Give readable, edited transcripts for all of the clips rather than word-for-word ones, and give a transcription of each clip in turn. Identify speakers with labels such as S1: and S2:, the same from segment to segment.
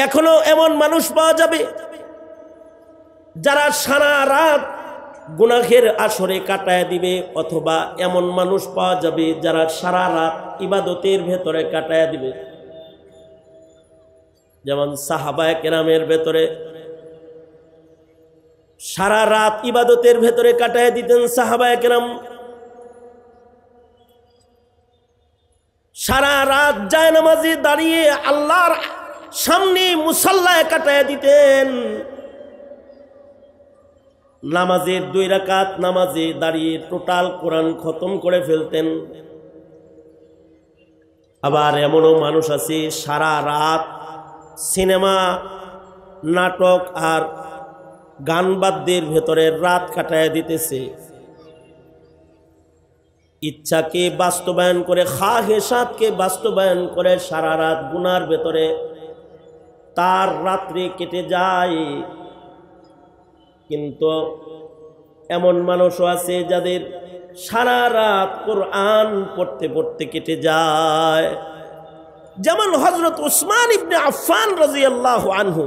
S1: এখনো এমন মানুষ পাওয়া যাবে যারা সারা রাত গুনাহের আসরে কাটায় দিবে, অথবা এমন মানুষ পাওয়া যাবে যারা সারা রাত ইবাদতের ভেতরে কাটায় দিবে। যেমন সাহাবায়ে কেরামের ভেতরে সারা রাত ইবাদতের ভেতরে কাটায় দিতেন সাহাবায়ে কেরাম। সারা রাত জায়নামাজে দাঁড়িয়ে আল্লাহর সামনে মুসাল্লায় কাটায় দিতেন। নামাজের 2 রাকাত নামাজে দাঁড়িয়ে টোটাল কোরআন খতম করে ফেলতেন। আবার এমনও মানুষ আছে সারা রাত সিনেমা, নাটক আর গান বাদ্যের ভেতরে রাত কাটায় দিতেছে। ইচ্ছাকে বাস্তবায়ন করে, খাহেসাতকে বাস্তবায়ন করে সারা রাত গুনার ভেতরে তার রাত্রি কেটে যায়। কিন্তু এমন মানুষও আছে যাদের সারা রাত কোরআন পড়তে পড়তে কেটে যায়। যেমন হযরত উসমান ইবনে আফফান রাদিয়াল্লাহু আনহু,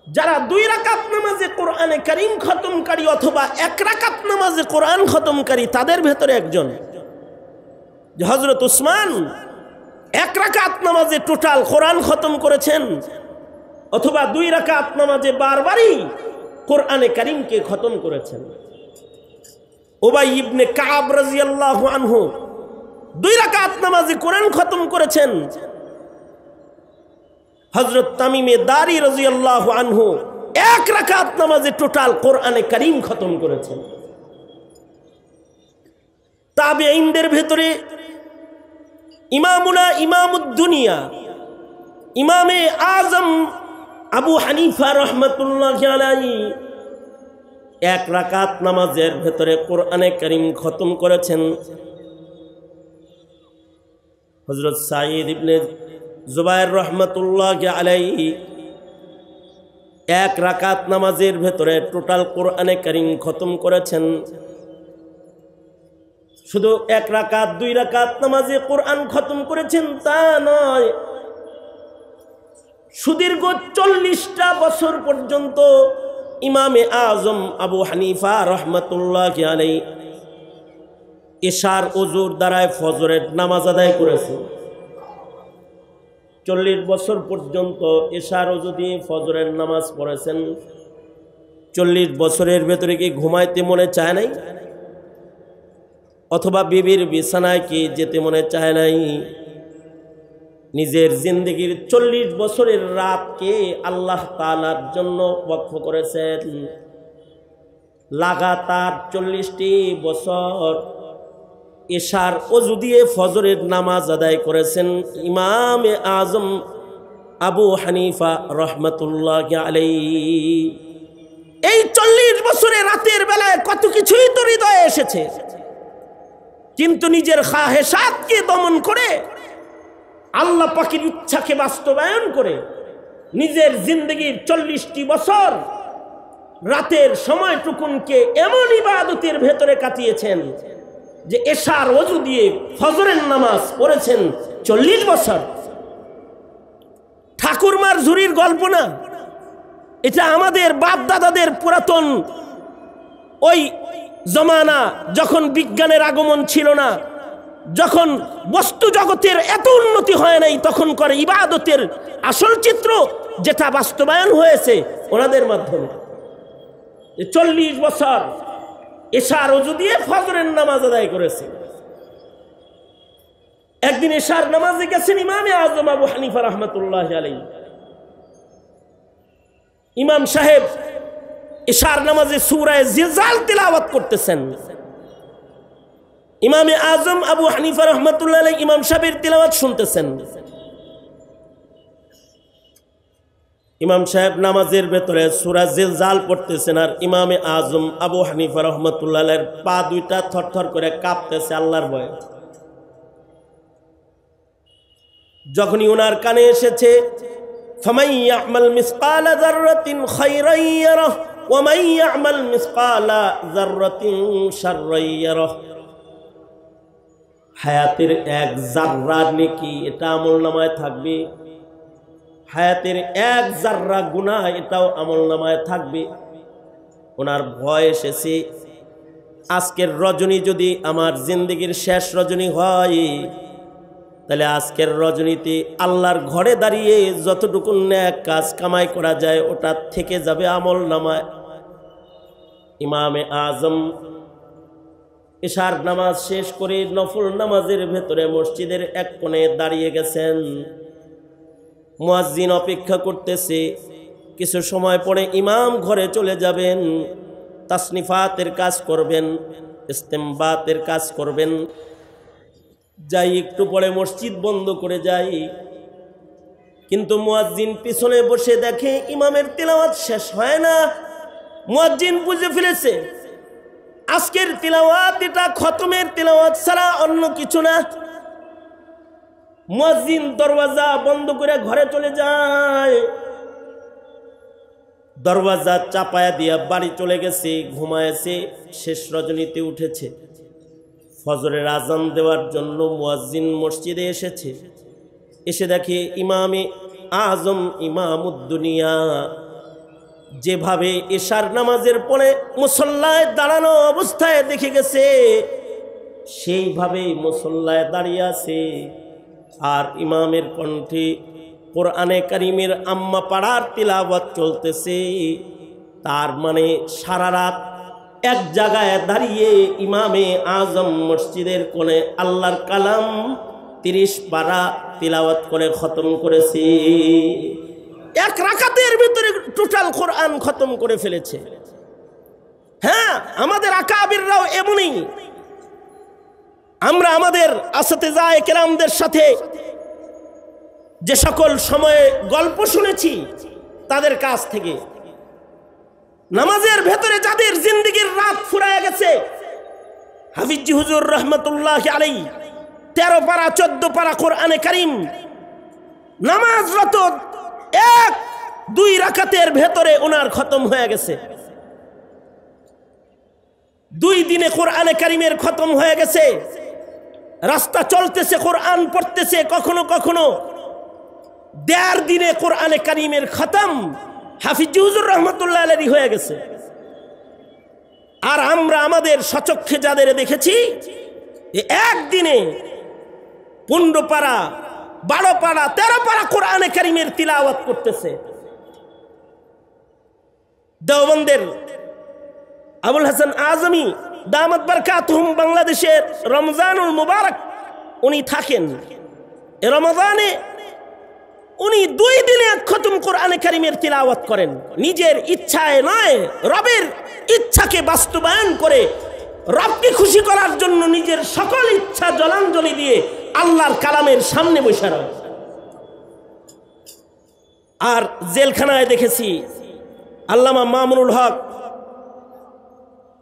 S1: যারা 2 রাকাত নামাজে কোরআনে কারীম খতমকারী অথবা 1 রাকাত নামাজে কোরআন খতমকারী, তাদের ভেতরে একজন। যে হযরত উসমান 1 রাকাত নামাজে টোটাল কোরআন খতম করেছেন, অথবা 2 রাকাত নামাজে বারবারই কোরআনে কারীমকে খতম করেছেন। উবাই ইবনে কাব রাদিয়াল্লাহু আনহু 2 রাকাত নামাজে কোরআন খতম করেছেন। হযরত তামিমে দারি রাদিয়াল্লাহু আনহু 1 রাকাত নামাজে টোটাল কোরআনে কারীম খতম করেছেন। তাবেঈনদের ভেতরে ইমামুনা ইমামুদ দুনিয়া ইমামে আজম আবু হানিফা রাহমাতুল্লাহি আলাইহি 1 রাকাত নামাজের ভেতরে কোরআনে কারীম খতম করেছেন। হযরত সাঈদ ইবনে জুবায়ের রাহমাতুল্লাহি আলাইহি 1 রাকাত নামাজের ভেতরে টোটাল কোরআনে কারীম খতম করেছেন। শুধু 1 রাকাত 2 রাকাত নামাজে কোরআন খতম করেছেন তা নয়, সুদীর্ঘ 40টা বছর পর্যন্ত ইমামে আজম আবু হানিফা রাহমাতুল্লাহি আলাইহি ইশার ওযুর দ্বারায় ফজরের নামাজ আদায় করেছেন। 40 বছর পর্যন্ত ইশার ওযু দিয়ে ফজরের নামাজ পড়েছেন। 40 বছরের ভেতরে কি ঘুমাইতে মনে চায় নাই? অথবা বিবির বিছানায় কি যেতে মনে চায় নাই? নিজের জিন্দেগির 40 বছরের রাতকে আল্লাহ তাআলার জন্য ওয়াকফ করেছেন। লাগাতার 40টি বছর ইশার ওযু দিয়ে ফজরের নামাজ আদায় করেছেন ইমামে আজম আবু হানিফা রাহমাতুল্লাহি আলাইহি। এই 40 বছরে রাতের বেলায় কত কিছুই তো হৃদয়ে এসেছে, কিন্তু নিজের খাহেসাতকে দমন করে, আল্লাহ পাকের ইচ্ছাকে বাস্তবায়ন করে নিজের জিন্দেগির 40টি বছর রাতের সময়টুকুনকে এমন ইবাদতের ভেতরে কাটিয়েছেন যে ইশার ওযু দিয়ে ফজরের নামাজ পড়েছেন 40 বছর। ঠাকুরমার ঝুরির গল্প না, এটা আমাদের বাপ দাদাদের পুরাতন ওই জমানা, যখন বিজ্ঞানের আগমন ছিল না, যখন বস্তু জগতের এত উন্নতি হয় নাই, তখন করে ইবাদতের আসল চিত্র যেটা বাস্তবায়ন হয়েছে ওনাদের মাধ্যমে। 40 বছর ইশার ওযু দিয়ে ফজরের নামাজ আদায় করেছে। একদিন ইশার নামাজে গেছেন ইমামে আজম আবু হানিফা রাহমাতুল্লাহি আলাইহি। ইমাম সাহেব ইশার নামাজে সূরা জিলজাল তিলাওয়াত করতেছেন। ইমামে আজম আবু হানিফা রাহমাতুল্লাহি আলাইহি ইমাম সাহেবের তিলাওয়াত শুনতেছেন। ইমাম সাহেব নামাজের ভেতরে সূরা জিলজাল পড়তেছেন, আর ইমামে আজম আবু হানিফা রাহমাতুল্লাহি আলাইহির পা দুইটা থরথর করে কাঁপতেছে আল্লাহর ভয়ে। যখনই ওনার কানে এসেছে ফামান ইয়ামাল মিসকালা যাররাতিন খায়রান ইয়ারাহ ওয়া মান ইয়ামাল মিসকালা যাররাতিন শাররান ইয়ারাহ, হায়াতের 1 যাররা নেকি এটা আমলনামায় থাকবে, হায়াতের এক জাররা গুনাহ এটাও আমলনামায় থাকবে। ওনার ভয় এসেছে আজকের রজনী যদি আমার জিন্দেগির শেষ রজনী হয়, তাহলে আজকের রজনীতে আল্লাহর ঘরে দাঁড়িয়ে যতটুকু নেক কাজ কামাই করা যায় ওটা থেকে যাবে আমলনামায়। ইমামে আজম ইশার নামাজ শেষ করে নফল নামাজের ভেতরে মসজিদের এক কোণে দাঁড়িয়ে গেছেন। মুয়াজ্জিন অপেক্ষা করতেছে, কিছু সময় পরে ইমাম ঘরে চলে যাবেন, তাসনিফাতের কাজ করবেন, ইস্তেমবাতের কাজ করবেন। যাই একটু পরে মসজিদ বন্ধ করে যাই, কিন্তু মুয়াজ্জিন পিছনে বসে দেখে ইমামের তিলাওয়াত শেষ হয় না। মুয়াজ্জিন বুঝে ফেলেছে আজকের তিলাওয়াত এটা খতমের তিলাওয়াত ছাড়া অন্য কিছু না। মুয়াজ্জিন দরওয়াজা বন্ধ করে ঘরে চলে যায়, দরওয়াজা চাপায়া দিয়া বাড়ি চলে গেছে, ঘুমায়েছে, শেষ রজনীতে উঠেছে। ফজরের আজান দেওয়ার জন্য মুয়াজ্জিন মসজিদে এসেছে, এসে দেখে ইমামে আজম ইমামুদ্দুনিয়া যেভাবে ইশার নামাজের পরে মুসল্লায় দাঁড়ানো অবস্থায় দেখে গেছে, সেইভাবেই মুসল্লায় দাঁড়িয়ে আছে। আর ইমামের কণ্ঠে কোরআনে কারিমের আম্মা পাড়ার তিলাওয়াত চলতেছে। তার মানে সারা রাত এক জায়গায় দাঁড়িয়ে ইমামে আজম মসজিদের কোণে আল্লাহর কালাম 30 পারা তিলাওয়াত করে খতম করেছে। এক রাকাতের ভিতরে টোটাল কোরআন খতম করে ফেলেছে। হ্যাঁ, আমাদের আকাবিররাও এমনই। আমরা আমাদের আসতিজায়ে কেরামদের সাথে যে সকল সময়ে গল্প শুনেছি তাদের কাছ থেকে, নামাজের ভেতরে যাদের জিন্দেগির রাত ফুরায় গেছে, হাফিজি হুজুর রহমতুল্লাহ আলাইহি 13 পারা 14 পারা কোরআনে কারিম নামাজরত 1-2 রাকাতের ভেতরে ওনার খতম হয়ে গেছে। 2 দিনে কোরআনে কারিমের খতম হয়ে গেছে। রাস্তা চলতেছে, কোরআন পড়তেছে, কখনো কখনো 1.5 দিনে কোরআনে কারিমের খতম হাফিজি হুজুর রহমতুল্লাহ আলাইহি হয়ে গেছে। আর আমরা আমাদের সচক্ষে যাদের দেখেছি একদিনে 15 পারা 12 পারা 13 পারা কোরআনে কারিমের তিলাওয়াত করতেছে। দেওবন্দের আবুল হাসান আজমি দামাত বারকাতুহুম বাংলাদেশের রমজানুল মুবারক উনি থাকেন। এ রমজানে উনি 2 দিনে খতম কোরআনে কারিমের তিলাওয়াত করেন। নিজের ইচ্ছায় নয়, রবের ইচ্ছাকে বাস্তবায়ন করে রবকে খুশি করার জন্য নিজের সকল ইচ্ছা জলাঞ্জলি দিয়ে আল্লাহর কালামের সামনে বসে রয়। আর জেলখানায় দেখেছি আল্লামা মামুনুল হক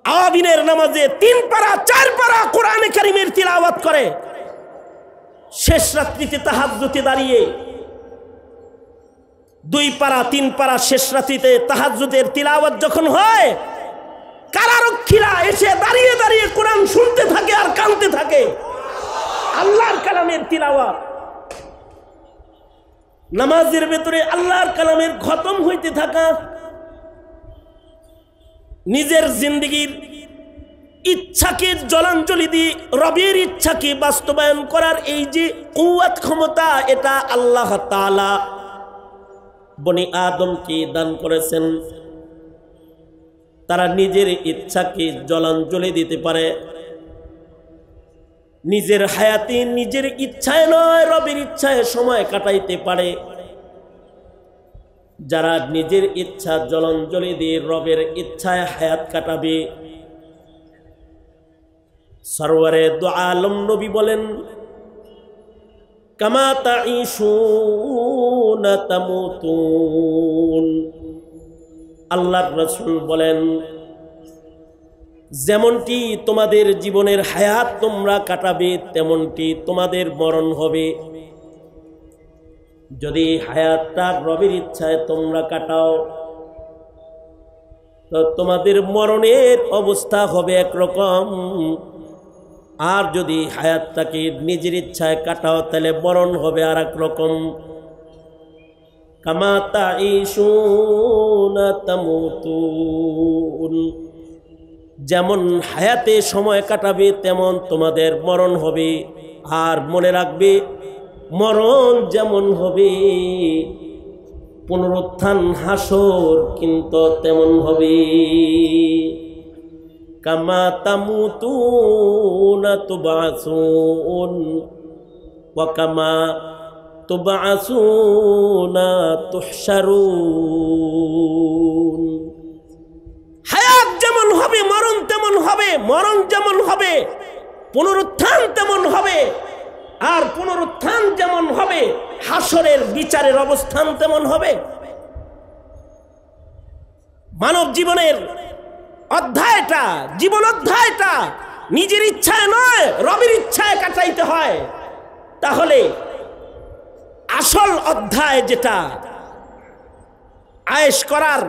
S1: আওয়াবিনের নামাজে 3 পারা 4 পারা কোরআনে কারিমের তিলাওয়াত করে। শেষ রাত্রিতে তাহাজ্জুদে দাঁড়িয়ে 2 পারা 3 পারা শেষ রাত্রিতে তাহাজ্জুদের তিলাওয়াত যখন হয়, কারারক্ষীরা এসে দাঁড়িয়ে দাঁড়িয়ে কোরআন শুনতে থাকে আর কাঁদতে থাকে। আল্লাহর কালামের তিলাওয়াত, নামাজের ভেতরে আল্লাহর কালামের খতম হইতে থাকা, নিজের জিন্দেগির ইচ্ছাকে জলাঞ্জলি দিয়ে রবের ইচ্ছাকে বাস্তবায়ন করার এই যে কুওয়াত ক্ষমতা, এটা আল্লাহ তাআলা বনি আদমকে দান করেছেন। তারা নিজের ইচ্ছাকে জলাঞ্জলি দিতে পারে। নিজের হায়াতে নিজের ইচ্ছায় নয়, রবের ইচ্ছায় সময় কাটাইতে পারে। যারা নিজের ইচ্ছা জলাঞ্জলি দিয়ে রবের ইচ্ছায় হায়াত কাটাবে, সরওয়ারে দু আলম নবী বলেন, কামা তাঈশুনা তামুতুন। আল্লাহর রাসূল বলেন, যেমনটি তোমাদের জীবনের হায়াত তোমরা কাটাবে তেমনটি তোমাদের মরণ হবে। যদি হায়াতটা রবের ইচ্ছায় তোমরা কাটাও তো তোমাদের মরণের অবস্থা হবে একরকম, আর যদি হায়াতটাকে নিজের ইচ্ছায় কাটাও তাহলে মরণ হবে আর এক রকম। কামা তাঈশুনা তামুতুন, যেমন হায়াতে সময় কাটাবে তেমন তোমাদের মরণ হবে। আর মনে রাখবে, মরণ যেমন হবে পুনরুত্থান হাসর কিন্তু তেমন হবে। কামা তামুতুনা তুবআসুন ওয়া কামা তুবআসুনা তুহশারুন। হায়াত যেমন হবে মরণ তেমন হবে, মরণ যেমন হবে পুনরুত্থান তেমন হবে, আর পুনরুত্থান যেমন হবে হাসরের বিচারের অবস্থান তেমন হবে। মানব জীবনের অধ্যায়টা, জীবন অধ্যায়টা নিজের ইচ্ছায় নয়, রবের ইচ্ছায় কাটাইতে হয়। তাহলে আসল অধ্যায় যেটা আয়েশ করার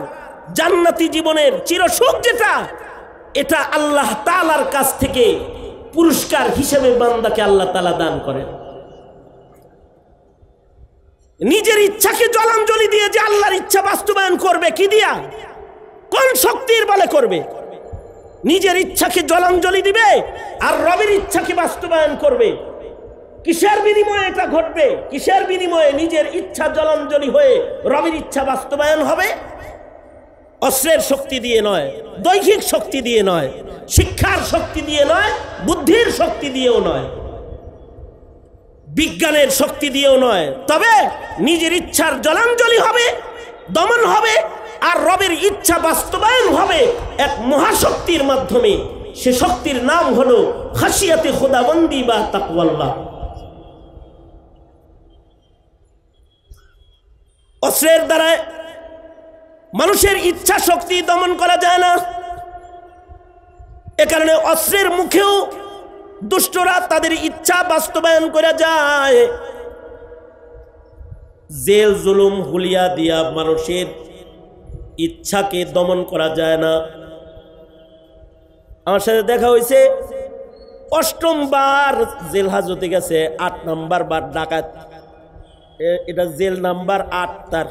S1: জান্নাতি জীবনের চিরসুখ যেটা, এটা আল্লাহ তাআলার কাছ থেকে পুরস্কার হিসেবে বান্দাকে আল্লাহ তাআলা দান করেন। নিজের ইচ্ছাকে জলাঞ্জলি দিয়ে যে আল্লাহর ইচ্ছা বাস্তবায়ন করবে, কি দিয়া, কোন শক্তির বলে করবে? নিজের ইচ্ছাকে জলাঞ্জলি দিবে আর রবের ইচ্ছাকে বাস্তবায়ন করবে। কিসের বিনিময়ে এটা ঘটবে? কিসের বিনিময়ে নিজের ইচ্ছা জলাঞ্জলি হয়ে রবের ইচ্ছা বাস্তবায়ন হবে? অস্ত্রের শক্তি দিয়ে নয়, দৈহিক শক্তি দিয়ে নয়, শিক্ষার শক্তি দিয়ে নয়, বুদ্ধির শক্তি দিয়েও নয়, বিজ্ঞানের শক্তি দিয়েও নয়। তবে নিজের ইচ্ছার জলাঞ্জলি হবে, দমন হবে, আর রবের ইচ্ছা বাস্তবায়ন হবে এক মহাশক্তির মাধ্যমে। সে শক্তির নাম হলো খাশিয়াতে খোদাবন্দি বা তাকওয়াল্লাহ। অস্ত্রের দ্বারা মানুষের ইচ্ছা শক্তি দমন করা যায় না। এ কারণে অস্ত্রের মুখেও দুষ্টরা তাদের ইচ্ছা বাস্তবায়ন করা যায়। জেল জুলুম হুলিয়া দিয়া মানুষের ইচ্ছাকে দমন করা যায় না। আমার সাথে দেখা হয়েছে, 8ম বার জেল হাজতে গেছে, 8 নম্বর বার ডাকাত। এটা জেল নাম্বার 8 তার।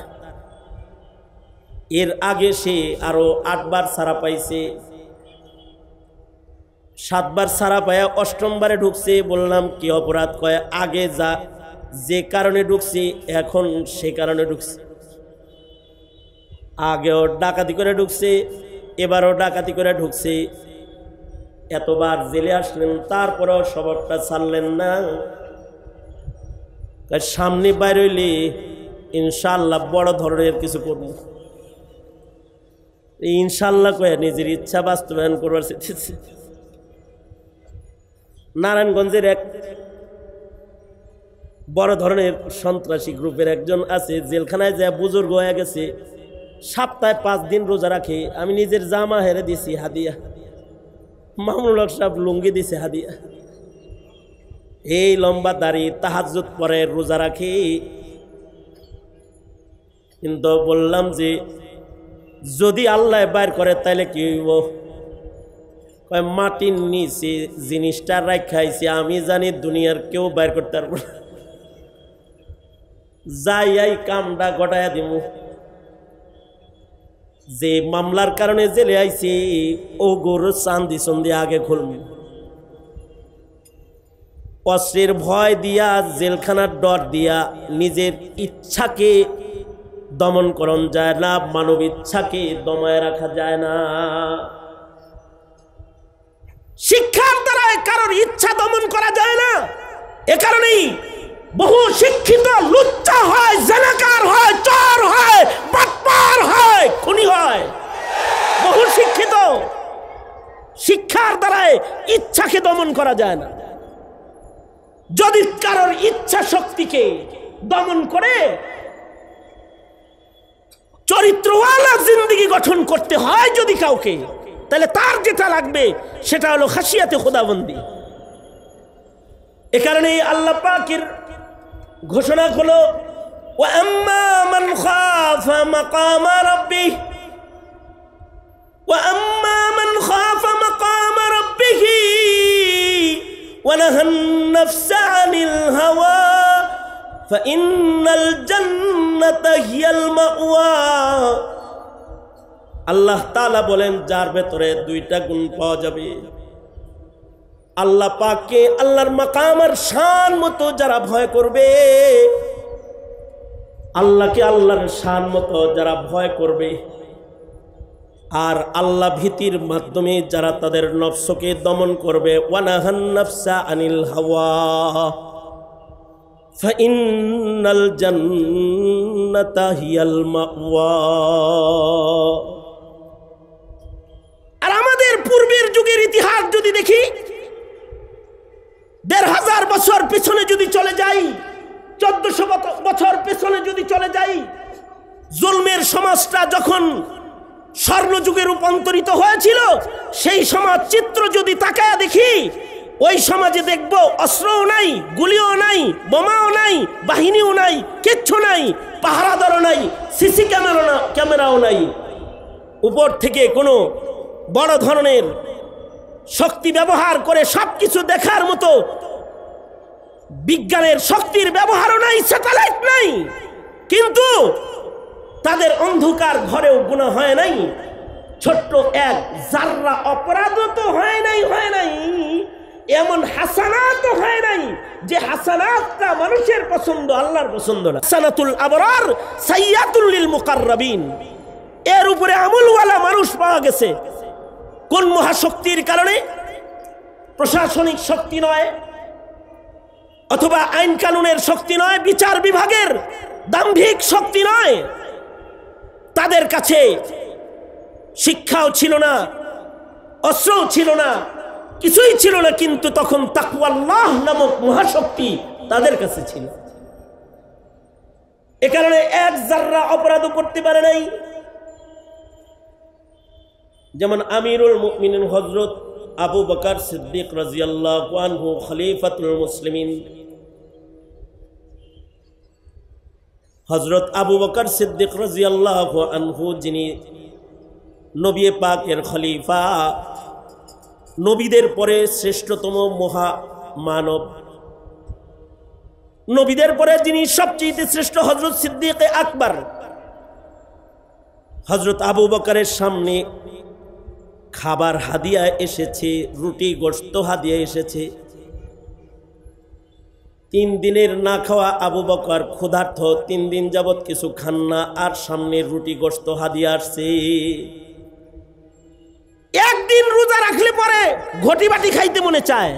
S1: এর আগে সে আরো 8 বার ছাড়া পাইছে, 7 বার ছাড়া পায়া 8ম বারে ঢুকছে। বললাম কি অপরাধ? কয় আগে যে কারণে ঢুকছি এখন সে কারণে ঢুকছে। আগেও ডাকাতি করে ঢুকছে, এবারও ডাকাতি করে ঢুকছে। এতবার জেলে আসলেন, তারপরেও সবরটা ছাড়লেন না। সামনে বাইর হইলে ইনশাআল্লাহ বড় ধরনের কিছু করব। ইনশাআল্লাহ কয়ে নিজের ইচ্ছা বাস্তবায়ন করবার চেয়েছে। নারায়ণগঞ্জের এক বড় ধরনের সন্ত্রাসী গ্রুপের একজন আছে, জেলখানায় যায় বুজুর্গ হয়ে গেছে, সপ্তাহে 5 দিন রোজা রাখে। আমি নিজের জামা হেরে দিছি হাদিয়া, মামুনুল হক সাহেব লুঙ্গি দিছে হাদিয়া। এই লম্বা দাড়ি, তাহাজ্জুদ পরে, রোজা রাখে। কিন্তু বললাম যে যদি আল্লাহ বাইর করে তাইলে কি হইব? কয় মাটির নিচে জিনিসটা রাখাইছি, আমি জানি দুনিয়ার কেউ বাইর করতে পারব না। যাই এই কামটা ঘটাইয়া দিব। যে মামলার কারণে জেলে আইছি ও গরু চান্দি সন্ধি আগে খুলব। অস্ত্রের ভয় দিয়া, জেলখানার ডর দিয়া নিজের ইচ্ছাকে দমন করণ যায় না, মানব ইচ্ছাকে দমায় রাখা যায় না। শিক্ষার দ্বারা কারোর ইচ্ছা দমন করা যায় না। এ কারণেই বহু শিক্ষিত লুচ্চা হয়, জেনাকার হয়, চোর হয়, বাটপার হয়, খুনি হয়। বহু শিক্ষিত, শিক্ষার দ্বারা ইচ্ছাকে দমন করা যায় না। যদি কারোর ইচ্ছা শক্তিকে দমন করে চরিত্রওয়ালা জিন্দেগি গঠন করতে হয় যদি কাউকে, তাহলে তার যেটা লাগবে সেটা হলো খাশিয়াতে খোদাবন্দি। এ কারণে আল্লাহ পাকের ঘোষণা হলো ওয়া আম্মা মান খাফা মাকামা রাব্বিহ ওয়া আম্মা মান খাফা মাকামা রাব্বিহ ওয়া নাহান নাফসা আনিল হাওয়া ফাইন্নাল জান্নাতা হিয়াল মাওয়া। আল্লাহ তাআলা বলেন যার ভেতরে দুইটা গুণ পাওয়া যাবে, আল্লাহ পাককে আল্লাহর মাকাম আর শান মতো যারা ভয় করবে, আল্লাহকে আল্লাহর শান মতো যারা ভয় করবে, আর আল্লাহ ভীতির মাধ্যমে যারা তাদের নফসকে দমন করবে, ওয়ানাহান নাফসা আনিল হাওয়া ফাইন্নাল জান্নাতা হিয়াল মাওয়া। আর আমাদের পূর্বের যুগের ইতিহাস যদি দেখি, ১৫০০ বছর পেছনে যদি চলে যাই, ১৪০০ বছর পেছনে যদি চলে যাই, জুলমের সমাজটা যখন স্বর্ণযুগে রূপান্তরিত হয়েছিল, সেই সমাজ চিত্র যদি তাকায় দেখি, ওই সমাজে দেখব অস্ত্রও নাই, গুলিও নাই, বোমাও নাই, বাহিনীও নাই, কিচ্ছু নাই, পাহারাদারও নাই, সিসি ক্যামেরাও নাই, উপর থেকে কোনো বড় ধরনের শক্তি ব্যবহার করে সবকিছু দেখার মতো বিজ্ঞানের শক্তির ব্যবহারও নাই, স্যাটেলাইট নাই, কিন্তু তাদের অন্ধকার ঘরেও গুনাহ হয় নাই, ছোট্ট এক জাররা অপরাধও তো হয় নাই, এমন হাসানাতও হয় নাই যে হাসানাতটা মানুষের পছন্দ, আল্লাহর পছন্দ না। হাসানাতুল আবরার সাইয়্যাতুল লিল মুকাররাবিন, এর উপরে আমলওয়ালা মানুষ পাওয়া গেছে। কোন মহাশক্তির কারণে? প্রশাসনিক শক্তি নয়, অথবা আইন কানুনের শক্তি নয়, বিচার বিভাগের দাম্ভিক শক্তি নয়, তাদের কাছে শিক্ষাও ছিল না, অস্ত্রও ছিল না, কিছুই ছিল না, কিন্তু তখন তাকওয়াল্লাহ নামক মহাশক্তি তাদের কাছে ছিল। এ কারণে এক জাররা অপরাধও করতে পারে নাই। যেমন আমিরুল মুমিনিন হযরত আবু বকর সিদ্দিক রাদিয়াল্লাহু আনহু, খলিফাতুল মুসলিমিন, হযরত আবু বকর সিদ্দিক রাদিয়াল্লাহু আনহু, যিনি নবী পাকের খলিফা, নবীদের পরে শ্রেষ্ঠতম মহামানব, নবীদের পরে যিনি সবচেয়ে শ্রেষ্ঠ হযরত সিদ্দিক আকবর, হযরত আবু বকরের সামনে খাবার হাদিয়া এসেছে, রুটি গোশত হাদিয়া এসেছে। 3 দিনের না খাওয়া আবু বকর ক্ষুধার্ত, 3 দিন যাবত কিছু খান না, আর সামনে রুটি গোশত হাদিয়া আসছে। একদিন রোজা রাখলে পরে ঘটি বাটি খাইতে মনে চায়,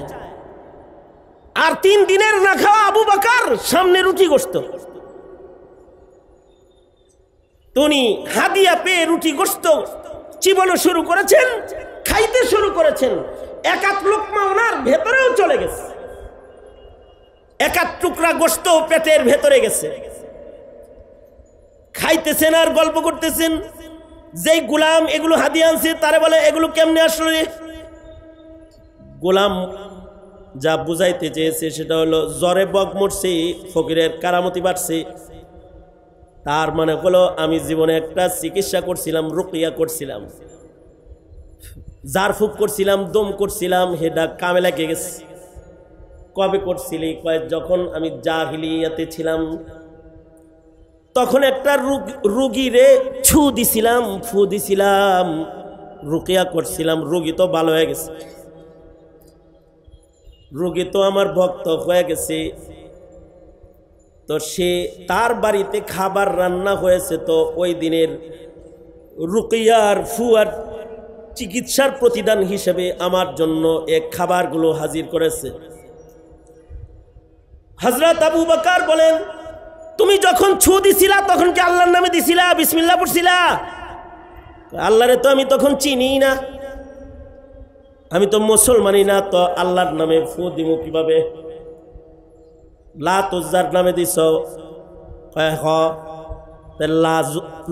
S1: আর 3 দিনের না খাওয়া আবু বকর, সামনে রুটি গোশত। তিনি হাদিয়া পেয়ে রুটি গোশত চিবানো শুরু করেছেন, খাইতে শুরু করেছেন, এক আধ লোকমা ওনার ভেতরেও চলে গেছে, এক আধ টুকরা গোশত পেটের ভেতরে গেছে। খাইতেছেন আর গল্প করতেছেন। যেই গোলাম এগুলো হাদিয়া আনছে তারে বলে, এগুলো কেমনে আসলো রে? গোলাম যা বুঝাইতে চেয়েছে সেটা হলো, জ্বরে বক মরছে, ফকিরের কারামতি বাড়ছে, তার মানে হলো আমি জীবনে একটা চিকিৎসা করছিলাম, রুকিয়া করছিলাম, জারফুক করছিলাম, দম করছিলাম, হেডা কামে লাগে গেছে। কবে করছিলি? কয় যখন আমি জাহিলিয়াতে ছিলাম, তখন একটা রুগীরে ছু দিছিলাম, ফু দিছিলাম, রুকিয়া করছিলাম, রুগী তো ভালো হয়ে গেছে, রুগী তো আমার ভক্ত হয়ে গেছে। তো সে তার বাড়িতে খাবার রান্না হয়েছে, তো ওই দিনের রুকিয়ার ফুয়ার চিকিৎসার প্রতিদান হিসেবে আমার জন্য এই খাবারগুলো হাজির করেছে। হযরত আবু বকর বলেন, তুমি যখন ছু দিছিলা তখন কি আল্লাহর নামে দিছিলা, বিসমিল্লাহ পড়ছিলা? আল্লাহরে তো আমি তখন চিনি না, আমি তো মুসলমানই না, তো আল্লাহর নামে ফু দিমু কিভাবে? লাত উজ্জার নামে দিছ?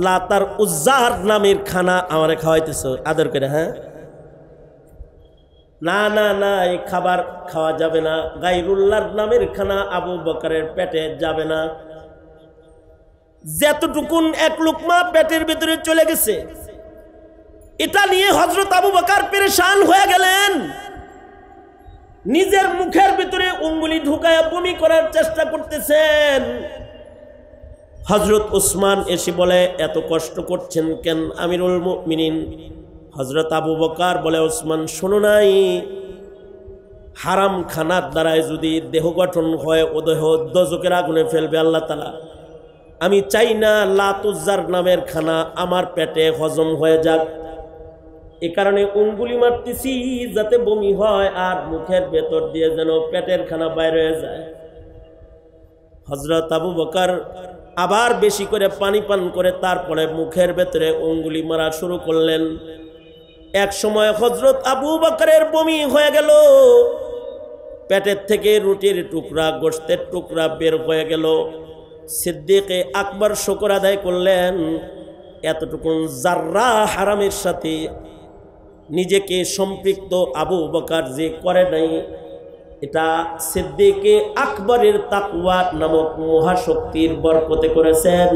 S1: লাতার উজ্জার নামের খানা আমারে খাওয়াইতেছ আদর করে? হ্যাঁ, না না না, এই খাবার খাওয়া যাবে না, গায়রুল্লাহর নামের খানা আবু বকরের পেটে যাবে না। যতটুকুন এক লুকমা পেটের ভিতরে চলে গেছে, এটা নিয়ে হযরত আবু বকর পেরেশান হয়ে গেলেন। নিজের মুখের ভিতরে উঙ্গুলি ঢুকায় বমি করার চেষ্টা করতেছেন। হযরত উসমান এসে বলে, এত কষ্ট করছেন কেন আমিরুল মুমিনিন? হযরত আবু বকর বলে, উসমান শোনো নাই, হারাম খানার দ্বারায় যদি দেহ গঠন হয় ও দেহ দোজখের আগুনে ফেলবে আল্লাহ তাআলা। আমি চাই না লাত উজ্জার নামের খানা আমার পেটে হজম হয়ে যাক, এ কারণে উঙ্গুলি মারতেছি যাতে বমি হয় আর মুখের ভেতর দিয়ে যেন পেটের খানা বাইর হয়ে যায়। হযরত আবু বকর আবার বেশি করে পানি পান করে তারপরে মুখের ভেতরে উঙ্গুলি মারা শুরু করলেন। এক সময় হযরত আবু বকরের বমি হয়ে গেল, পেটের থেকে রুটির টুকরা গোশতের টুকরা বের হয়ে গেল। সিদ্দিকে আকবর শুকর আদায় করলেন, এতটুকুন জাররা হারামের সাথে নিজেকে সম্পৃক্ত আবু বকর যে করে নাই, এটা সিদ্দিকে আকবরের তাকওয়া নামক মহাশক্তির বরকতে করেছেন।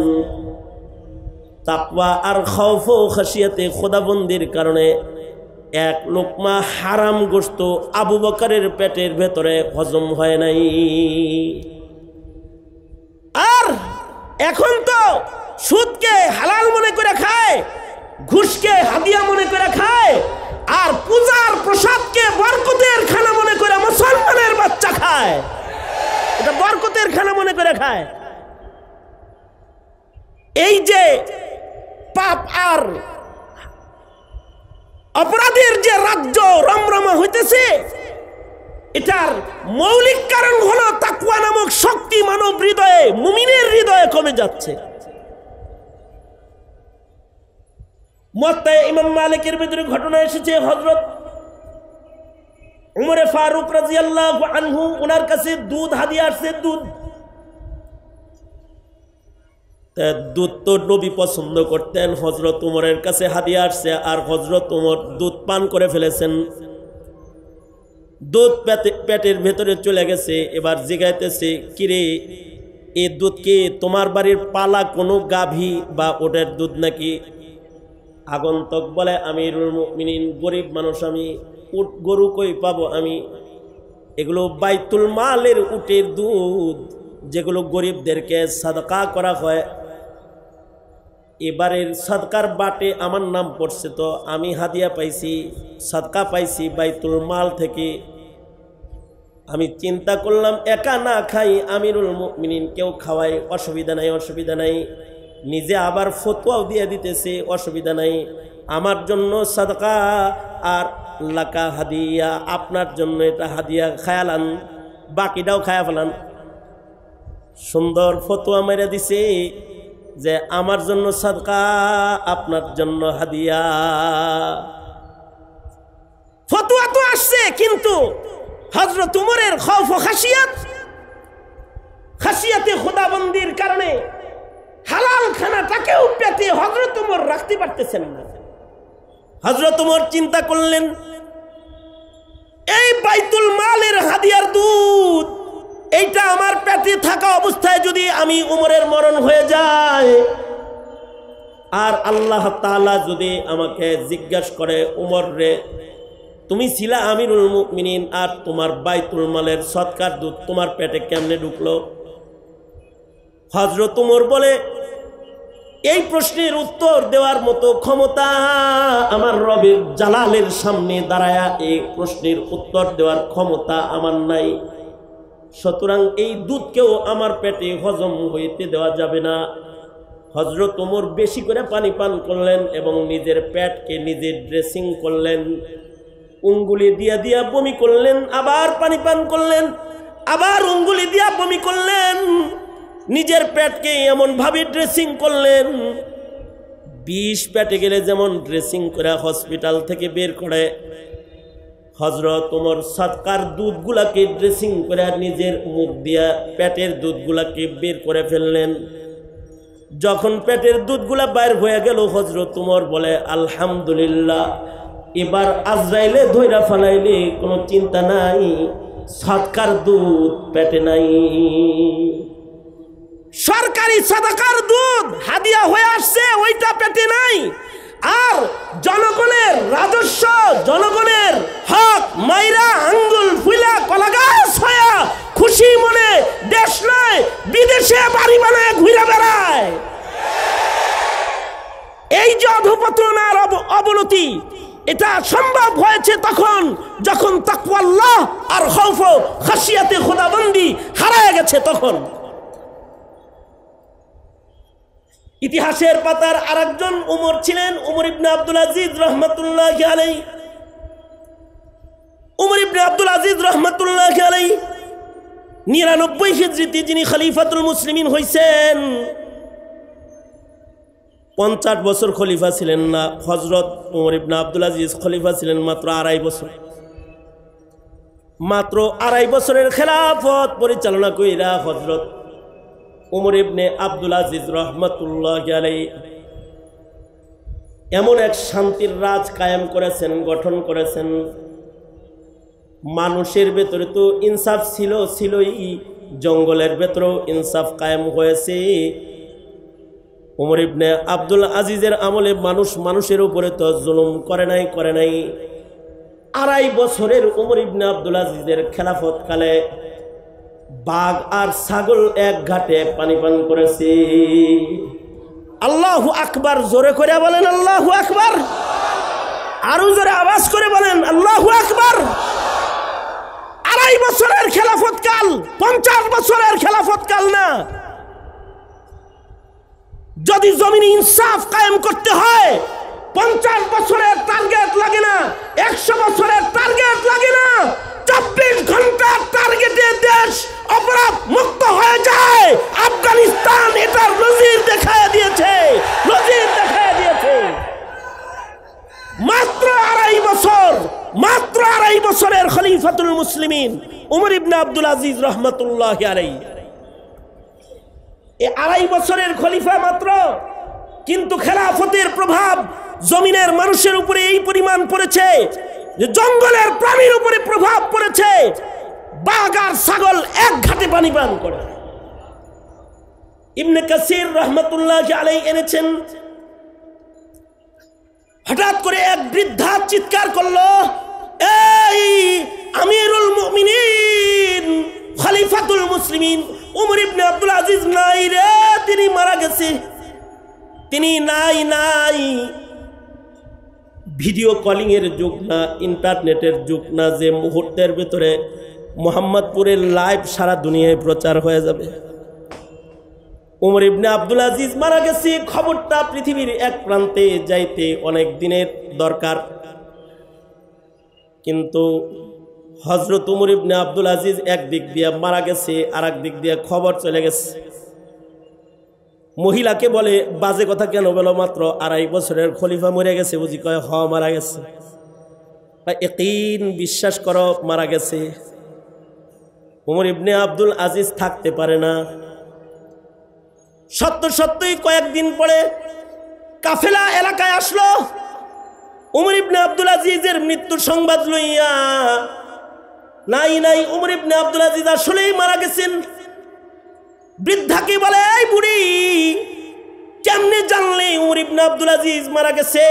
S1: তাকওয়া আর খৌফ ও খাশিয়াতে খোদাবন্দির কারণে এক লোকমা হারাম গোশত আবু বকরের পেটের ভেতরে হজম হয় নাই। আর এখন তো সুদকে হালাল মনে করে খায়, ঘুষকে হাদিয়া মনে করে খায়, আর পূজার প্রসাদকে বরকতের খানা মনে করে মুসলমানের বাচ্চা খায়। এটা বরকতের খানা মনে করে খায়। এই যে পাপ আর অপরাধের যে রাজ্য রমরমা হইতেছে, এটার মৌলিক কারণ হলো তাকওয়া নামক শক্তি মানব হৃদয়ে, মুমিনের হৃদয়ে কমে যাচ্ছে। মুয়াত্তা ইমাম মালিকের ভিতরে ঘটনা এসেছে, হযরত উমরে ফারুক রাদিয়াল্লাহু আনহু ওনার কাছে দুধ হাদিয়া আসছে। দুধ তো নবী পছন্দ করতেন, হযরত উমরের কাছে হাদিয়া আসছে আর হযরত উমর দুধ পান করে ফেলেছেন। দুধ পেটের ভেতরে চলে গেছে। এবার জিগাইতেছে, কিরে এই দুধ কি তোমার বাড়ির পালা কোনো গাভী বা ওটের দুধ নাকি? আগন্তক বলে, আমিরুল মুমিনিন গরিব মানুষ আমি, উট গরু কই পাবো আমি? এগুলো বাইতুল মালের উটের দুধ, যেগুলো গরিবদেরকে সাদকা করা হয়। এবারের সাদকার বাটে আমার নাম পড়ছে, তো আমি হাদিয়া পাইছি, সাদকা পাইছি বাইতুল মাল থেকে। আমি চিন্তা করলাম একা না খাই, আমিরুল মুমিনিন কেউ খাওয়াই, অসুবিধা নাই, অসুবিধা নাই। নিজে আবার ফতোয়াও দিয়ে দিতেছে, অসুবিধা নাই, আমার জন্য সাদকা আর লাকা হাদিয়া, আপনার জন্য এটা হাদিয়া, খায়ালান, বাকিটাও খায়া ফেলান। সুন্দর ফতোয়া মেরে দিছে যে আমার জন্য সাদকা, আপনার জন্য হাদিয়া। ফতোয়া তো আসছে, কিন্তু হযরত উমরের খৌফ ও খাশিয়াতে খোদাবন্দির কারণে হালাল খানাটাকেও পেটে হযরত উমর রাখতে পারতেছেন না। হযরত উমর চিন্তা করলেন, এই বাইতুল মালের হাদিয়ার দুধ, এইটা আমার পেটে থাকা অবস্থায় যদি আমি উমরের মরণ হয়ে যায়, আর আল্লাহ তাআলা যদি আমাকে জিজ্ঞাসা করে, উমর রে তুমি ছিলা আমিরুল মুমিনিন আর তোমার বাইতুল মালের সদকার দুধ তোমার পেটে কেমনে ঢুকলো? হযরত উমর বলে, এই প্রশ্নের উত্তর দেওয়ার মতো ক্ষমতা আমার রবের জালালের সামনে দাঁড়ায়া এই প্রশ্নের উত্তর দেওয়ার ক্ষমতা আমার নাই, সুতরাং এই দুধকেও আমার পেটে হজম হইতে দেওয়া যাবে না। হযরত ওমর বেশি করে পানি পান করলেন এবং নিজের পেটকে নিজে ড্রেসিং করলেন, উঙ্গুলি দিয়া দিয়া বমি করলেন, আবার পানি পান করলেন, আবার উঙ্গুলি দিয়া বমি করলেন, নিজের পেটকে এমন ভাবে ড্রেসিং করলেন, বিষ পেটে গেলে যেমন ড্রেসিং করে হসপিটাল থেকে বের করে, হযরত ওমর সদকার দুধগুলাকে ড্রেসিং করে নিজের মুখ দিয়া পেটের দুধগুলাকে বের করে ফেললেন। যখন পেটের দুধগুলা বাইর হয়ে গেল, হযরত ওমর বলে, আলহামদুলিল্লাহ, এবার আজরাইলে ধইরা ফেলাইলে কোনো চিন্তা নাই, সদকার দুধ পেটে নাই। সরকারি সাদাকার দুধ হাদিয়া হয়ে আসছে, ওইটা পেটে নাই। আর জনগণের রাজস্ব, জনগণের হক মাইরা আঙ্গুল ফুলা যে অধঃপতনের অবনতি, এটা সম্ভব হয়েছে তখন যখন তাকওয়াল্লাহ আর খৌফ খাশিয়াতে খোদাবন্দি হারায় গেছে। তখন ইতিহাসের পাতার আরেকজন উমর ছিলেন উমর ইবনে আব্দুল আজিজ রহমাতুল্লাহি আলাইহি। উমর ইবনে আব্দুল আজিজ রহমাতুল্লাহি আলাইহি 99 হিজরিতে যিনি খলিফাতুল মুসলিমিন হইছেন, 50 বছর খলিফা ছিলেন না। হযরত উমর ইবনে আব্দুল আজিজ খলিফা ছিলেন মাত্র 2.5 বছর। মাত্র 2.5 বছরের খেলাফত পরিচালনা কইরা হযরত উমর ইবনে আব্দুল আজিজ রহমাতুল্লাহি আলাইহি এমন এক শান্তির রাজ কায়েম করেছেন, গঠন করেছেন। মানুষের ভেতরে তো ইনসাফ ছিলই, জঙ্গলের ভেতরেও ইনসাফ কায়েম হয়েছে। উমর ইবনে আব্দুল আজিজের আমলে মানুষের উপরে তো জুলুম করে নাই। 2.5 বছরের উমর ইবনে আব্দুল আজিজের খেলাফত কালে বাঘ আর ছাগল এক ঘাটে পানি পান করেছে। আল্লাহু আকবার, জোরে করে বলেন আল্লাহু আকবার, আরো জোরে আওয়াজ করে বলেন আল্লাহু আকবার। 2.5 বছরের খেলাফত কাল, 50 বছরের খেলাফত কাল না। যদি জমিনে ইনসাফ কায়েম করতে হয় 50 বছরের টার্গেট লাগে না, 100 বছরের টার্গেট লাগে না। 24 ঘন্টার টার্গেটে দেশ অপরাধ মুক্ত হয়ে যায়। আফগানিস্তান এটার নজির দেখায় দিয়েছে। মাত্র 2.5 বছরের খলিফাতুল মুসলিমিন উমর ইবনে আব্দুল আজিজ রহমাতুল্লাহি আলাইহি, এই 2.5 বছরের খলিফা মাত্র, কিন্তু খেলাফতের প্রভাব জমিনের মানুষের উপরে এই পরিমাণ পড়েছে যে জঙ্গলের প্রাণীর উপরে প্রভাব পড়েছে। বাঘ আর ছাগল এক ঘাটে পানি পান করে। ইবনে কাসির রহমাতুল্লাহি আলাইহি এনেছেন, হঠাৎ করে এক বৃদ্ধা চিৎকার করলো, এই আমিরুল মুমিনিন খলিফাতুল মুসলিমিন উমর ইবনে আব্দুল আজিজ নাই রে, তিনি মারা গেছে, তিনি নাই। ভিডিও কলিং এর যুগ না, ইন্টারনেটের যুগ না, যে মুহূর্তের ভিতরে মোহাম্মদপুরের লাইভ সারা দুনিয়ায় প্রচার হয়ে যাবে। উমর ইবনে আব্দুল আজিজ মারা গেছে, খবরটা পৃথিবীর এক প্রান্তে যাইতে অনেক দিনের দরকার। কিন্তু হযরত উমর ইবনে আব্দুল আজিজ এক দিক দিয়ে মারা গেছে, আর এক দিক দিয়ে খবর চলে গেছে। মহিলাকে বলে, বাজে কথা কেন বলো, মাত্র 2.5 বছরের খলিফা মরে গেছে বুঝি? কয় হ, মারা গেছে। ইয়াকিন, বিশ্বাস করো মারা গেছে। উমর ইবনে আব্দুল আজিজ থাকতে পারে না। সত্যই কয়েকদিন পরে কাফেলা এলাকায় আসলো। উমর ইবনে আব্দুল আজিজের মৃত্যুর সংবাদ লইয়া, নাই উমর ইবনে আব্দুল আজিজ আসলেই মারা গেছেন। বৃদ্ধাকে বলে, এই বুড়ি কেমনে জানলে উমর ইবনে আব্দুল আজিজ মারা গেছে?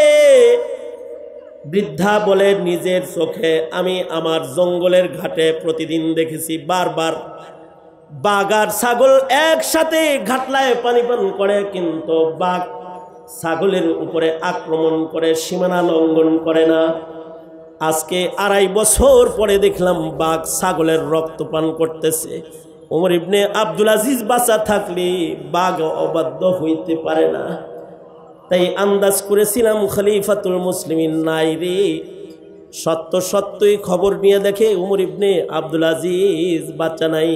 S1: বৃদ্ধা বলে, নিজের চোখে আমি আমার জঙ্গলের ঘাটে প্রতিদিন দেখেছি, বারবার বাঘ আর ছাগল একসাথে ঘাটলায় পানি পান করে, কিন্তু বাঘ ছাগলের উপরে আক্রমণ করে, সীমানা লঙ্ঘন করে না। আজকে 2.5 বছর পরে দেখলাম বাঘ ছাগলের রক্ত পান করতেছে। উমর ইবনে আব্দুল আজিজ বাঁচা থাকলে বাঘ অবাধ্য হইতে পারে না। তাই আন্দাজ করেছিলাম খলিফাতুল মুসলিমিন নাই রে। সত্যই খবর নিয়ে দেখে উমর ইবনে আব্দুল আজিজ বাচ্চা নাই।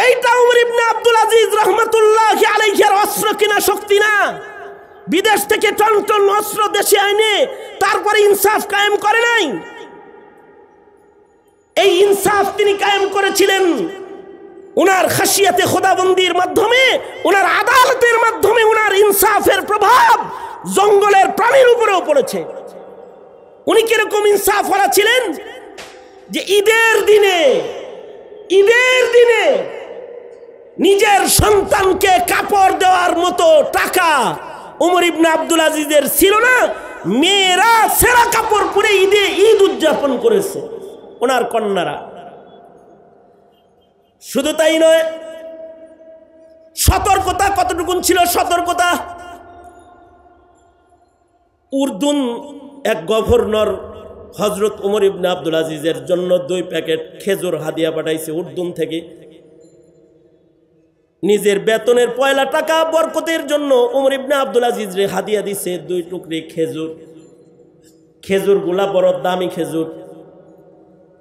S1: এইটা উমর ইবনে আব্দুল আজিজ রহমাতুল্লাহি আলাইহির অস্ত্র কিনা শক্তি না, বিদেশ থেকে টন অস্ত্র দেশে আইনে তারপরে ইনসাফ কায়েম করে নাই। এই ইনসাফ তিনি কায়েম করেছিলেন উনার খাশিয়াতে খোদাবন্দির মাধ্যমে, উনার আদালতের মাধ্যমে। উনার ইনসাফের প্রভাব জঙ্গলের প্রাণীর উপরেও পড়েছে। উনি কিরকম ইনসাফ ওয়ালা ছিলেন যে ঈদের দিনে নিজের সন্তানকে কাপড় দেওয়ার মতো টাকা উমর ইবনে আব্দুল আজিজের ছিল না। মেয়েরা সেরা কাপড় পরে ঈদ উদযাপন করেছে ওনার কন্যারা। শুধু তাই নয়, সতর্কতা কতটুকুন ছিল? সতর্কতা উর্দুন এক গভর্নর হজরত উমর ইবনে আব্দুল আজিজের জন্য 2 প্যাকেট খেজুর হাদিয়া পাঠাইছে উর্দুন থেকে। নিজের বেতনের পয়লা টাকা বরকতের জন্য উমর ইবনে আব্দুল আজিজ রে হাদিয়া দিছে 2 টুকরি খেজুর। খেজুরগুলা বড় দামি খেজুর।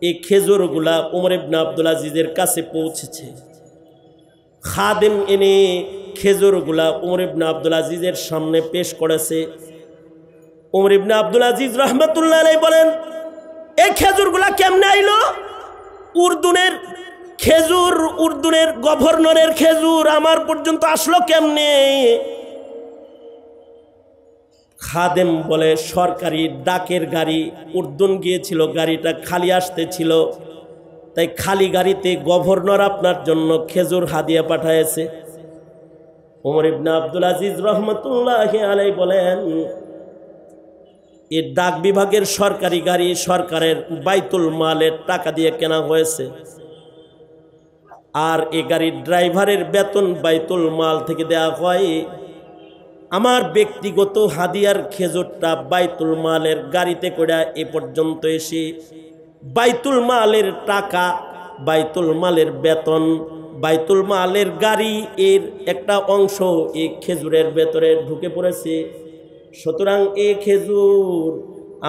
S1: এই খেজুরগুলা উমর ইবনে আব্দুল আজিজের কাছে পৌঁছেছে। খাদেম এনে খেজুরগুলা উমর ইবনে আব্দুল আজিজের সামনে পেশ করেছে। উমর ইবনে আব্দুল আজিজ রাহমাতুল্লাহ আলাইহি বলেন, এই খেজুরগুলা কেমনে আইলো? উর্দুনের খেজুর, উর্দুনের গভর্নরের খেজুর আমার পর্যন্ত আসলো কেমনে? খাদেম বলে, সরকারি ডাকের গাড়ি উর্দুন গিয়েছিল, গাড়িটা খালি আসতেছিল, তাই খালি গাড়িতে গভর্নর আপনার জন্য খেজুর হাদিয়া পাঠাইছে। উমর ইবনে আব্দুল আজিজ রাহমাতুল্লাহি আলাইহি বলেন, এই ডাক বিভাগের সরকারি গাড়ি সরকারের বাইতুল মালের টাকা দিয়ে কেনা হয়েছে, আর এই গাড়ির ড্রাইভারের বেতন বাইতুল মাল থেকে দেয়া হয়। আমার ব্যক্তিগত হাদিয়ার খেজুরটা বাইতুল মালের গাড়িতে করে এ পর্যন্ত এসে বাইতুল মালের টাকা, বাইতুল মালের বেতন, বাইতুল মালের গাড়ি এর একটা অংশ এই খেজুরের ভেতরে ঢুকে পড়েছে। সুতরাং এই খেজুর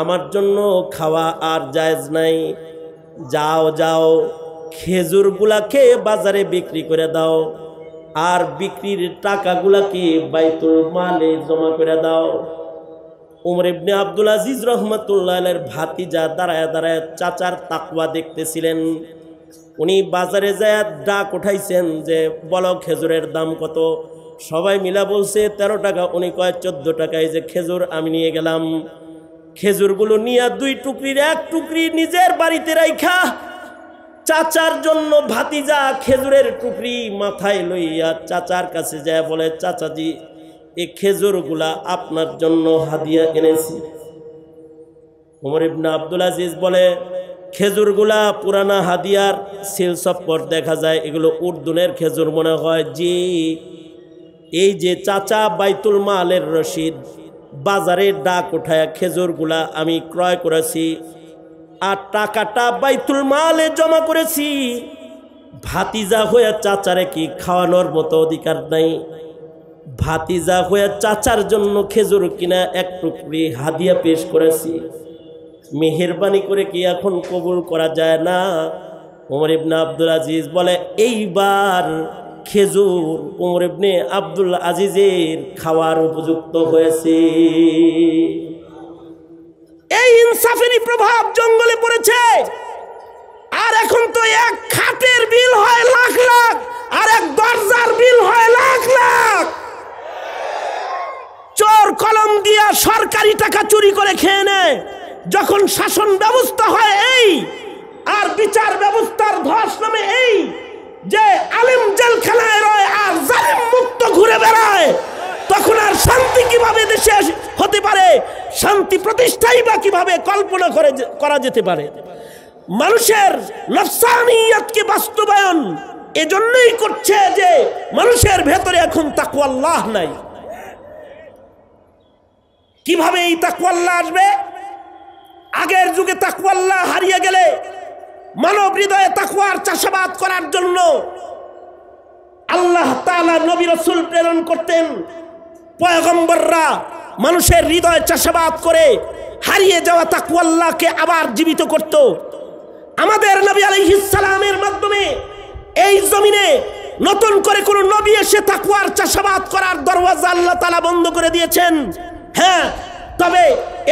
S1: আমার জন্য খাওয়া আর জায়েজ নাই। যাও যাও খেজুরগুলাকে বাজারে বিক্রি করে দাও, আর বিক্রির টাকাগুলাকে বাইতুল মালে জমা করে দাও। উমর ইবনে আব্দুল আজিজ রাহমাতুল্লাহ আলাইহির ভাতিজা দাঁড়ায় দাঁড়ায় চাচার তাকওয়া দেখতেছিলেন। উনি বাজারে যায় ডাক উঠাইছেন যে বলো খেজুরের দাম কত? সবাই মিলা বলছে 13 টাকা। উনি কয় 14 টাকায় যে খেজুর আমি নিয়ে গেলাম। খেজুরগুলো নিয়ে 2 টুকরির 1 টুকরি নিজের বাড়িতে রাইখা চাচার জন্য ভাতিজা খেজুরের টুকরি মাথায় লইয়া চাচার কাছে যায় বলে, চাচাজি এই খেজুরগুলা আপনার জন্য হাদিয়া এনেছি। উমর ইবনে আব্দুল আজিজ বলে, খেজুরগুলা পুরানা হাদিয়ার সিল চপ্পর দেখা যায়, এগুলো উর্দুনের খেজুর মনে হয়। জি, এই যে চাচা বাইতুল মালের রশিদ, বাজারে ডাক উঠায় খেজুরগুলা আমি ক্রয় করেছি, আর টাকাটা বাইতুল মালে জমা করেছি। ভাতিজা হয়ে চাচারে কি খাওয়ানোর মতো অধিকার নাই? ভাতিজা হয়ে চাচার জন্য খেজুর কিনা 1 টুকরি হাদিয়া পেশ করেছি, মেহেরবানি করে কি এখন কবুল করা যায় না? উমর ইবনে আব্দুল আজিজ বলে, এইবার খেজুর উমর ইবনে আব্দুল আজিজের খাওয়ার উপযুক্ত হয়েছে। এই ইনসাফেরই প্রভাব জঙ্গলে পড়েছে। আর এখন তো 1 খাটের বিল হয় লাখ লাখ, আর 1 দরজার বিল হয় লাখ লাখ। চোর কলম দিয়া সরকারি টাকা চুরি করে খেয়ে নেয়। যখন শাসন ব্যবস্থা হয় এই, আর বিচার ব্যবস্থার ধস নামে এই যে আলেম জেলখানায় রয় আর জালিম মুক্ত ঘুরে বেড়ায়, তখন আর শান্তি কিভাবে দেশে হতে পারে? শান্তি প্রতিষ্ঠাই বা কিভাবে কল্পনা করা যেতে পারে? মানুষের নফসানিয়তকে বাস্তবায়ন এজন্যই করছে যে মানুষের ভেতরে এখন তাকওয়াল্লাহ নাই। কিভাবে এই তাকওয়াল্লাহ আসবে? আগের যুগে তাকওয়াল্লাহ হারিয়ে গেলে মানব হৃদয়ে তাকওয়ার চাষাবাদ করার জন্য আল্লাহ তাআলা নবী রাসূল প্রেরণ করতেন। পয়গম্বররা মানুষের হৃদয় চাষাবাদ করে হারিয়ে যাওয়া তাকওয়াল্লাহকে আবার জীবিত করত। আমাদের নবী আলাইহিস সালামের মাধ্যমে এই জমিনে নতুন করে কোন নবী এসে তাকওয়ার চাষাবাদ করার দরওয়াজা আল্লাহ তাআলা বন্ধ করে দিয়েছেন। হ্যাঁ, তবে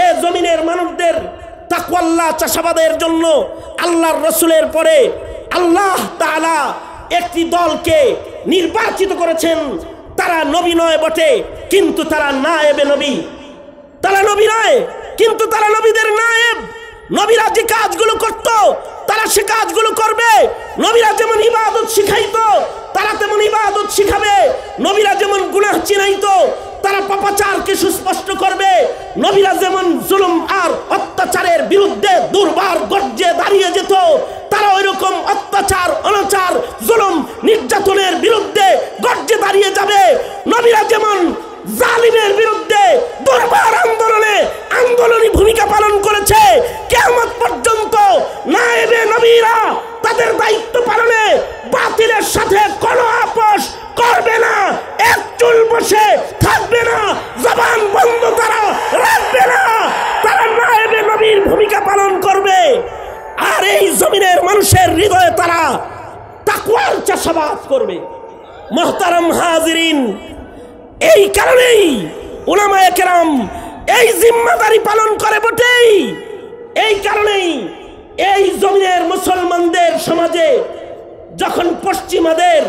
S1: এই জমিনের মানুষদের তাকওয়াল্লাহ চাষাবাদের জন্য আল্লাহর রাসূলের পরে আল্লাহ তাআলা একটি দলকে নির্বাচিত করেছেন। তারা নবী নয় বটে, কিন্তু তারা নায়েবে নবী। তারা নবী নয়, কিন্তু তারা নবীদের নায়েব। নবীরা যে কাজগুলো করত তারা সে কাজগুলো করবে। নবীরা যেমন ইবাদত শিখাইতো তারা তেমন ইবাদত শিখাবে। নবীরা যেমন গুনাহ চিনাইতো তারা পাপাচারকে সুস্পষ্ট করবে। নবীরা যেমন জুলুম আর অত্যাচারের বিরুদ্ধে দুর্বার গর্জে দাঁড়িয়ে যেত, তারা ওইরকম অত্যাচার, অনাচার, জুলুম, নির্যাতনের বিরুদ্ধে গর্জে দাঁড়িয়ে যাবে। নবীরা যেমন জালিমের বিরুদ্ধে দুর্বার আন্দোলনে বসে থাকবে না, জবান বন্ধ তারা রাখবে না, তারা নায়েবে নবীর ভূমিকা পালন করবে। আর এই জমিনের মানুষের হৃদয়ে তারা তাকওয়ার চাষাবাদ করবে। মুহতারাম হাজিরিন, এই কারণেই উলামায়ে কেরাম এই জিম্মাদারি পালন করে বটেই। এই কারণেই এই জমিনের মুসলমানদের সমাজে যখন পশ্চিমাদের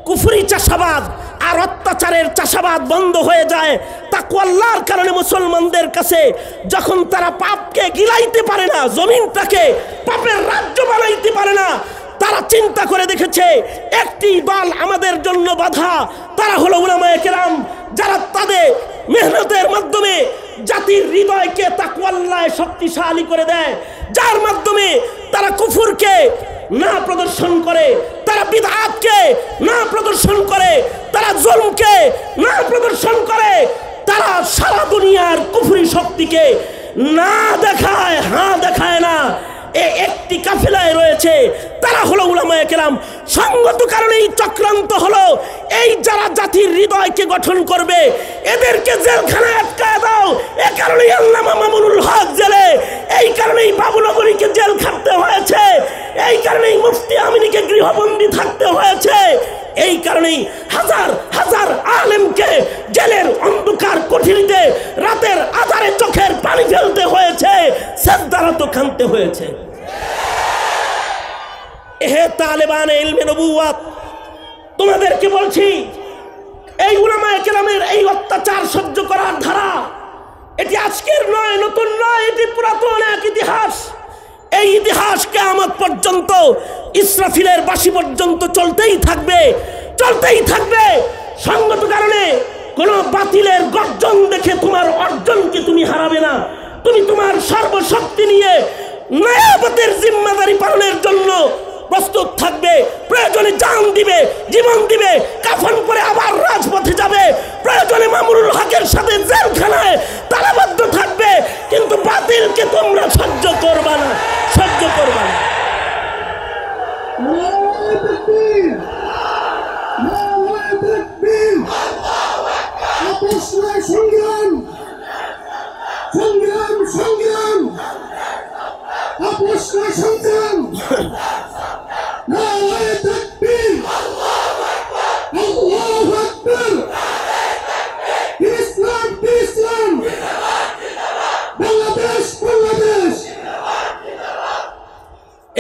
S1: কুফরি চাষাবাদ আর অত্যাচারের চাষাবাদ বন্ধ হয়ে যায়, তাকওয়া আল্লাহর কারণে মুসলমানদের কাছে যখন তারা পাপকে গিলাইতে পারে না, জমিনটাকে পাপের রাজ্য বানাইতে পারে না, তারা চিন্তা করে দেখেছে একটি দল আমাদের জন্য বাধা, তারা হলো উলামায়ে কেরাম, যারা তাদের মেহনতের মাধ্যমে জাতির হৃদয়কে তাকওয়া আল্লাহ শক্তিশালী করে দেয়, যার মাধ্যমে তারা কুফরকে না প্রদর্শন করে, তারা বিদআতকে না প্রদর্শন করে, তারা জুলমকে না প্রদর্শন করে, তারা সারা দুনিয়ার কুফরি শক্তিকে না দেখায়, হ্যাঁ দেখায় না। একটি কাফেলায় রয়েছে, তারা হলো উলামায়ে কেরাম। সঙ্গত কারণেই চক্রান্ত হলো এই যারা জাতির হৃদয়কে গঠন করবে এদেরকে জেলখানায় আটকায় দাও। এ কারণেই আল্লামা মামুনুল হক জেলে, এই কারণেই বাবুনগরীকে জেল খাটতে হয়েছে, এই কারণেই মুফতি আমিনীকে গৃহবন্দী থাকতে হয়েছে, এই কারণেই হাজার হাজার আলেমকে জেলের অন্ধকার কুঠরিতে রাতের আধারে চোখের পানি ফেলতে হয়েছে, সেজদারত খানতে হয়েছে। হে তালেবানে ইলমে নবুওয়াত, তোমাদেরকে বলছি, এই উলামায়ে কেরামের এই অত্যাচার সহ্য করার ধারা এটি আজকের নয়, নতুন নয়, এটি পুরাতন এক ইতিহাস। এই ইতিহাস কিয়ামত পর্যন্ত, ইসরাফিলের বাঁশি পর্যন্ত চলতেই থাকবে, চলতেই থাকবে। সঙ্গত কারণে কোন বাতিলের গর্জন দেখে তোমার অর্জনকে তুমি হারাবে না। তুমি তোমার সর্বশক্তি নিয়ে নায়াবতের জিম্মাদারি পালনের জন্য প্রস্তুত থাকবে। প্রয়োজনে জান দিবে, জীবন দিবে, কাফন পরে আবার রাজপথে যাবে, প্রয়োজনে মামুনুল হকের সাথে জেলখানায় তালাবদ্ধ থাকবে, কিন্তু বাতিলকে তোমরা সহ্য করবা না, সহ্য করবা না।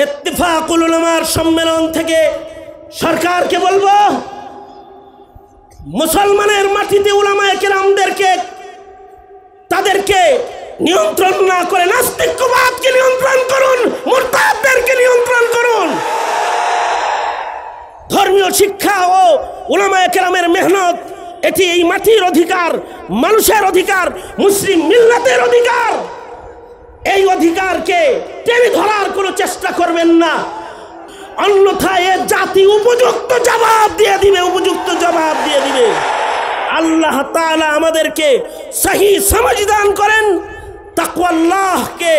S1: ইত্তেফাকুল উলামার সম্মেলন থেকে সরকারকে বলবো, মুসলমানের মাটিতে উলামায়ে কেরামদেরকে তাদেরকে নিয়ন্ত্রণ না করে নাস্তিকবাদকে নিয়ন্ত্রণ করুন, মুরতাদদেরকে নিয়ন্ত্রণ করুন। ধর্মীয় শিক্ষা ও উলামায়ে কেরামের মেহনত এটি এই মাটির অধিকার, মানুষের অধিকার, মুসলিম মিল্লাতের অধিকার। এই অধিকারকে টেনে ধরার কোনো চেষ্টা করবেন না, অন্যথায় এ জাতি উপযুক্ত জবাব দিয়ে দিবে, উপযুক্ত জবাব দিয়ে দিবে। আল্লাহ তাআলা আমাদেরকে সহি সমঝ দান করেন, তাকওয়া আল্লাহকে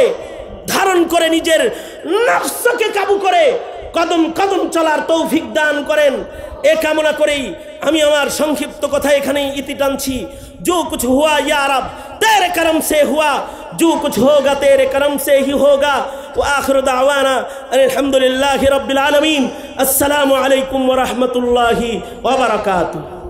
S1: ধারণ করে নিজের নফসকে কাবু করে কদম কদম চলার তৌফিক দান করেন। এ কামনা করেই আমি আমার সংক্ষিপ্ত কথা এখানেই ইতি টানছি। जो कुछ हुआ या रब तेरे करम से हुआ, जो कुछ होगा तेरे करम से ही होगा। व आखिर दावाना अल्हम्दुलिल्लाहि रब्बिल आलमीन। अस्सलामु अलैकुम व रहमतुल्लाहि व बरकातुहू।